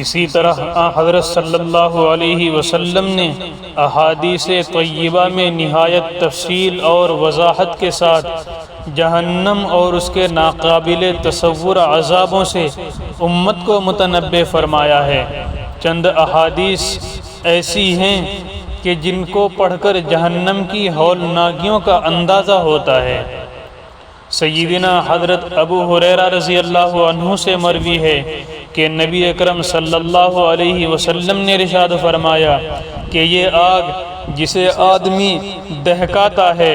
اسی طرح حضرت صلی اللہ علیہ وسلم نے احادیث طیبہ میں نہایت تفصیل اور وضاحت کے ساتھ جہنم اور اس کے ناقابل تصور عذابوں سے امت کو متنبہ فرمایا ہے۔ چند احادیث ایسی ہیں کہ جن کو پڑھ کر جہنم کی ہولناکیوں کا اندازہ ہوتا ہے۔ سیدنا حضرت ابو ہریرہ رضی اللہ عنہ سے مروی ہے کہ نبی اکرم صلی اللہ علیہ وسلم نے ارشاد فرمایا کہ یہ آگ جسے آدمی دہکاتا ہے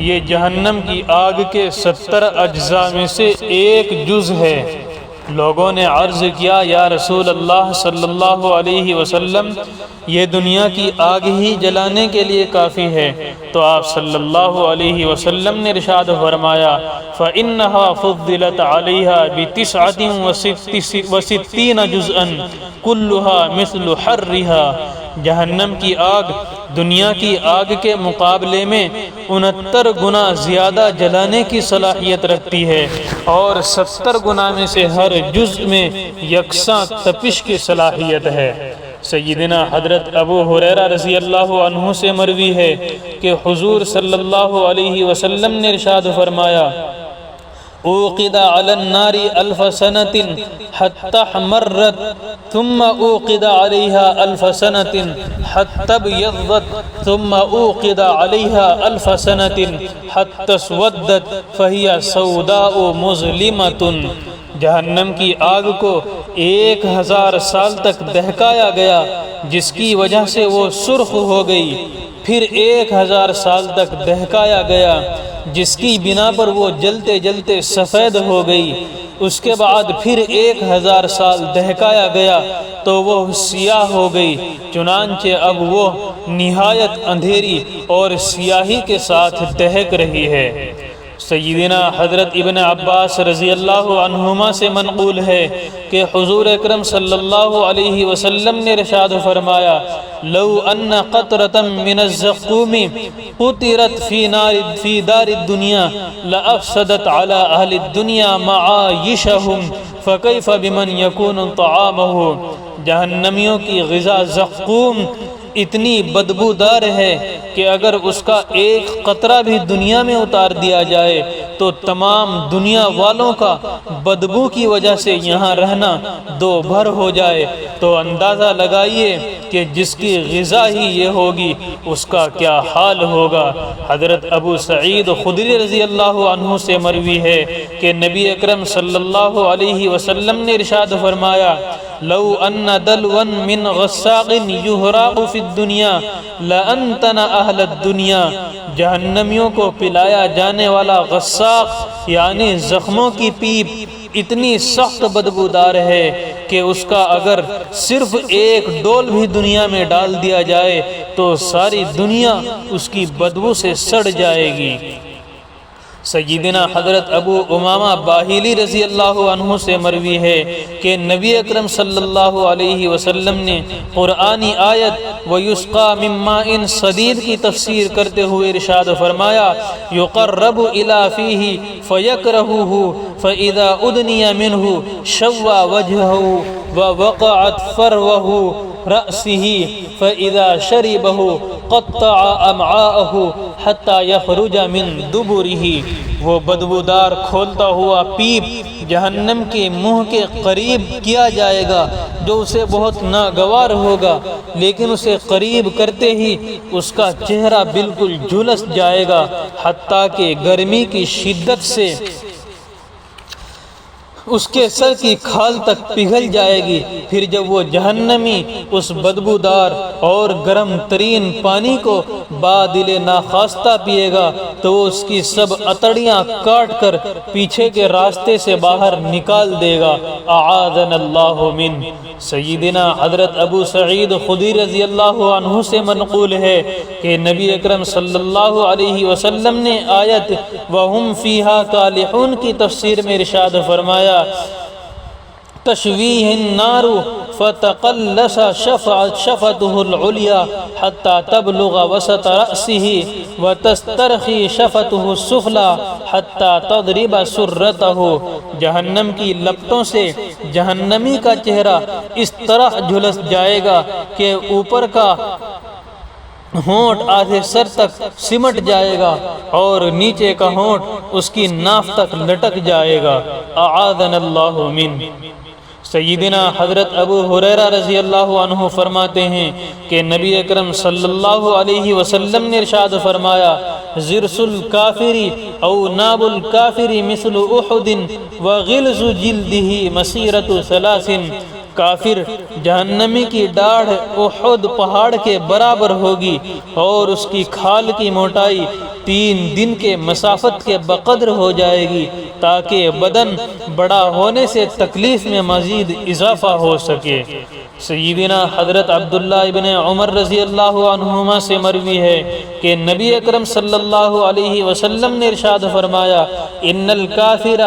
یہ جہنم کی آگ کے 70 اجزاء میں سے ایک جز ہے۔ لوگوں نے عرض کیا یا رسول اللہ صلی اللہ علیہ وسلم یہ دنیا کی آگ ہی جلانے کے لیے کافی ہے؟ تو آپ صلی اللہ علیہ وسلم نے ارشاد فرمایا فَإِنَّهَا فُضِّلَتْ عَلَيْهَا بِتِسْعَةٍ وَسِتِّينَ جُزْءًا كُلُّهَا مِثْلُ حَرِّهَا۔ جہنم کی آگ دنیا کی آگ کے مقابلے میں 69 گنا زیادہ جلانے کی صلاحیت رکھتی ہے اور 70 گنا میں سے ہر جزء میں یکساں تپش کی صلاحیت ہے۔ سیدنا حضرت ابو ہریرہ رضی اللہ عنہ سے مروی ہے کہ حضور صلی اللہ علیہ وسلم نے ارشاد فرمایا اوقد علی النار 1000 سنة حتى احمرت ثم اوقد علیها 1000 سنة حتى ابيضت ثم اوقد علیها 1000 سنة حتى اسودت فهي سوداء مظلمة۔ جہنم کی آگ کو 1000 سال تک دہکایا گیا جس کی وجہ سے وہ سرخ ہو گئی، پھر 1000 سال تک دہکایا گیا جس کی بنا پر وہ جلتے جلتے سفید ہو گئی، اس کے بعد پھر 1000 سال دہکایا گیا تو وہ سیاہ ہو گئی، چنانچہ اب وہ نہایت اندھیری اور سیاہی کے ساتھ دہک رہی ہے۔ سیدنا حضرت ابن عباس رضی اللہ عنہما سے منقول ہے کہ حضور اکرم صلی اللہ علیہ وسلم نے ارشاد فرمایا لو ان قطرة من الزقوم قطرت في دار الدنيا لأفسدت على اہل الدنيا معایشهم فكيف بمن يكون طعامه۔ جہنمیوں کی غذا زقوم اتنی بدبودار ہے کہ اگر اس کا ایک قطرہ بھی دنیا میں اتار دیا جائے تو تمام دنیا والوں کا بدبو کی وجہ سے یہاں رہنا دو بھر ہو جائے، تو اندازہ لگائیے کہ جس کی غذا ہی یہ ہوگی اس کا کیا حال ہوگا۔ حضرت ابو سعید خدری رضی اللہ عنہ سے مروی ہے کہ نبی اکرم صلی اللہ علیہ وسلم نے ارشاد فرمایا لو ان دلوا من غساق یہراق فی الدنیا لانتن اہل الدنیا۔ جہنمیوں کو پلایا جانے والا غساق یعنی زخموں کی پیپ اتنی سخت بدبودار ہے کہ اس کا اگر صرف ایک ڈول بھی دنیا میں ڈال دیا جائے تو ساری دنیا اس کی بدبو سے سڑ جائے گی۔ سیدنا حضرت ابو امامہ باہیلی رضی اللہ عنہ سے مروی ہے کہ نبی اکرم صلی اللہ علیہ وسلم نے قرآنی آیت وَيُسْقَى مِن مَّاءٍ صَدِيدٍ کی تفسیر کرتے ہوئے ارشاد فرمایا يُقَرَّبُ إِلَى فِيهِ فَيَكْرَهُهُ فَإِذَا أُدْنِيَ مِنْهُ شَوَّى وَجْهَهُ وَوَقَعَتْ فَرْوَهُ رأسه فإذا شربه قطع أمعاءه حتى يخرج من دبره۔ وہ بدبودار کھولتا ہوا پیپ جہنم کے منہ کے قریب کیا جائے گا جو اسے بہت ناگوار ہوگا، لیکن اسے قریب کرتے ہی اس کا چہرہ بالکل جھلس جائے گا حتیٰ کہ گرمی کی شدت سے اس کے سر کی کھال تک پگھل جائے گی۔ پھر جب وہ جہنمی اس بدبودار اور گرم ترین پانی کو بادل ناخواستہ پیے گا تو وہ اس کی سب اتڑیاں کاٹ کر پیچھے کے راستے سے باہر نکال دے گا۔ اعاذنا اللہ من۔ سیدنا حضرت ابو سعید خدری رضی اللہ عنہ سے منقول ہے کہ نبی اکرم صلی اللہ علیہ وسلم نے آیت وَهُمْ فِيهَا كَالِحُونَ کی تفسیر میں ارشاد فرمایا تشویہ النار فتقلص شفته العليا حتى تبلغ وسط رأسه وتسترخي شفته السفلى حتى تضرب سرته۔ جہنم کی لپٹوں سے جہنمی کا چہرہ اس طرح جھلس جائے گا کہ اوپر کا ہونٹ آدھے سر تک سمٹ جائے گا اور نیچے کا ہونٹ اس کی ناف تک لٹک جائے گا۔ اعاذنا اللہ من۔ سیدنا حضرت ابو ہریرہ رضی اللہ عنہ فرماتے ہیں کہ نبی اکرم صلی اللہ علیہ وسلم نے ارشاد فرمایا، ضرس الکافر او ناب الکافر مثل احد وغلظ جلدہ مسیرۃ ثلاث۔ کافر جہنمی کی ڈاڑھ احد پہاڑ کے برابر ہوگی اور اس کی کھال کی موٹائی 3 دن کے مسافت کے بقدر ہو جائے گی، تاکہ بدن بڑا ہونے سے تکلیف میں مزید اضافہ ہو سکے۔ سیدنا حضرت عبداللہ ابن عمر رضی اللہ عنہما سے مروی ہے کہ نبی اکرم صلی اللہ علیہ وسلم نے ارشاد فرمایا، ان الکافر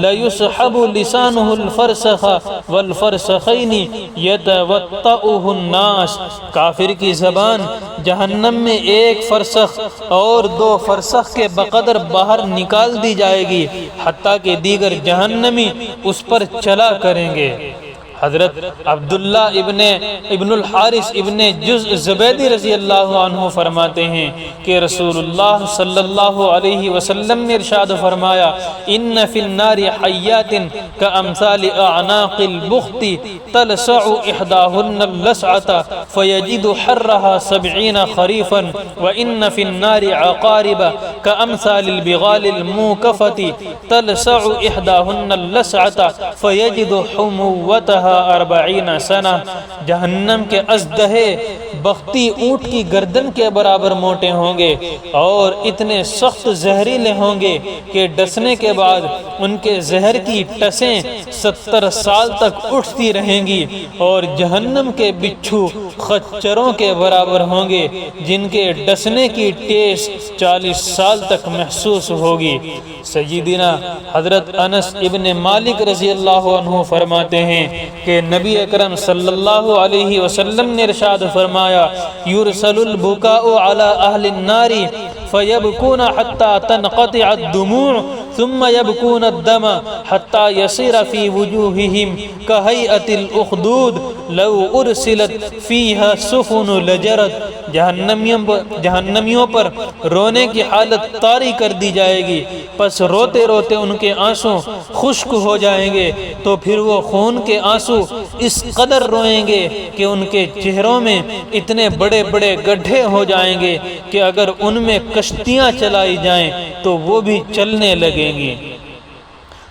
لیسحب لسانہ الفرسخ والفرسخین یتوطؤہ الناس۔ کافر کی زبان جہنم میں 1 فرسخ اور 2 فرسخ کے بقدر باہر نکال دی جائے گی، حتیٰ کہ دیگر جہنمی اس پر چلا کریں گے۔ حضرت عبداللہ ابن الحارث ابن جز زبیدی رضی اللہ عنہ فرماتے ہیں کہ رسول اللہ صلی اللہ علیہ وسلم نے ارشاد فرمایا، ان فی النار حیات کامثال اعناق البخت تلسع احداہن اللسعة فیجد حرها 70 خریفا وان فی النار عقارب کامثال البغال الموکفة تلسع احداہن اللسعة فیجد حموتها 40 سنہ۔ جہنم کے ازدہے بختی اونٹ کی گردن کے برابر موٹے ہوں گے اور اتنے سخت زہریلے ہوں گے کہ ڈسنے کے بعد ان کے زہر کی ٹسیں 70 سال تک اٹھتی رہیں گی، اور جہنم کے بچھو خچروں کے برابر ہوں گے جن کے ڈسنے کی ٹیس 40 سال تک محسوس ہوگی۔ سیدنا حضرت انس ابن مالک رضی اللہ عنہ فرماتے ہیں کہ نبی اکرم صلی اللہ علیہ وسلم نے ارشاد فرمایا، یرسل البکاء علی اہل النار فیبکون حتی تنقطع الدموع ثم يبكون الدم حتى يصير في وجوههم كهيئة الأخدود لو أرسلت فيها سفن لجرت۔ جہنمیوں پر رونے کی حالت طاری کر دی جائے گی، پس روتے روتے ان کے آنسو خشک ہو جائیں گے، تو پھر وہ خون کے آنسو اس قدر روئیں گے کہ ان کے چہروں میں اتنے بڑے بڑے گڈھے ہو جائیں گے کہ اگر ان میں کشتیاں چلائی جائیں تو وہ بھی چلنے لگیں گی۔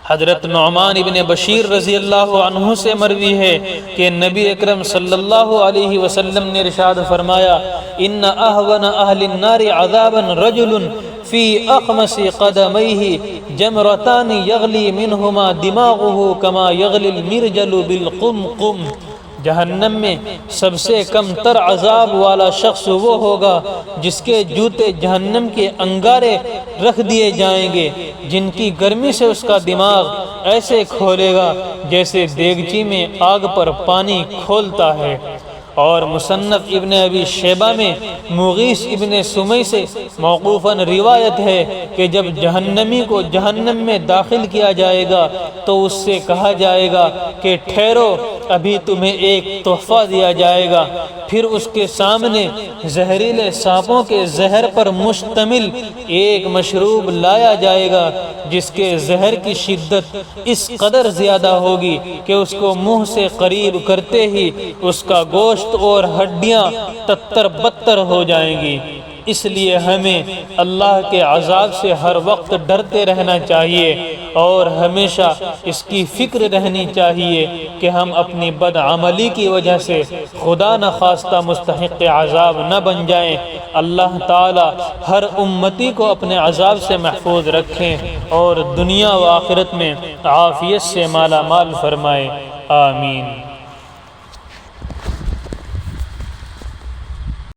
حضرت نعمان ابن بشیر رضی اللہ عنہ سے مروی ہے کہ نبی اکرم صلی اللہ علیہ وسلم نے ارشاد فرمایا، ان اہون اہل النار عذابا رجل فی اخمص قدمیہ جمرتان یغلی منہما دماغہ کما یغلی المرجل بالقمقم۔ جہنم میں سب سے کم تر عذاب والا شخص وہ ہوگا جس کے جوتے جہنم کے انگارے رکھ دیے جائیں گے، جن کی گرمی سے اس کا دماغ ایسے کھولے گا جیسے دیگچی میں آگ پر پانی کھولتا ہے۔ اور مصنف ابن ابی شیبہ میں مغیث ابن سمی سے موقوفاً روایت ہے کہ جب جہنمی کو جہنم میں داخل کیا جائے گا تو اس سے کہا جائے گا کہ ٹھہرو، ابھی تمہیں ایک تحفہ دیا جائے گا۔ پھر اس کے سامنے زہریلے سانپوں کے زہر پر مشتمل ایک مشروب لایا جائے گا جس کے زہر کی شدت اس قدر زیادہ ہوگی کہ اس کو منہ سے قریب کرتے ہی اس کا گوشت اور ہڈیاں تتر بتر ہو جائیں گی۔ اس لیے ہمیں اللہ کے عذاب سے ہر وقت ڈرتے رہنا چاہیے اور ہمیشہ اس کی فکر رہنی چاہیے کہ ہم اپنی بدعملی کی وجہ سے خدا نخواستہ مستحق عذاب نہ بن جائیں۔ اللہ تعالی ہر امتی کو اپنے عذاب سے محفوظ رکھیں اور دنیا و آخرت میں عافیت سے مالا مال فرمائے، آمین۔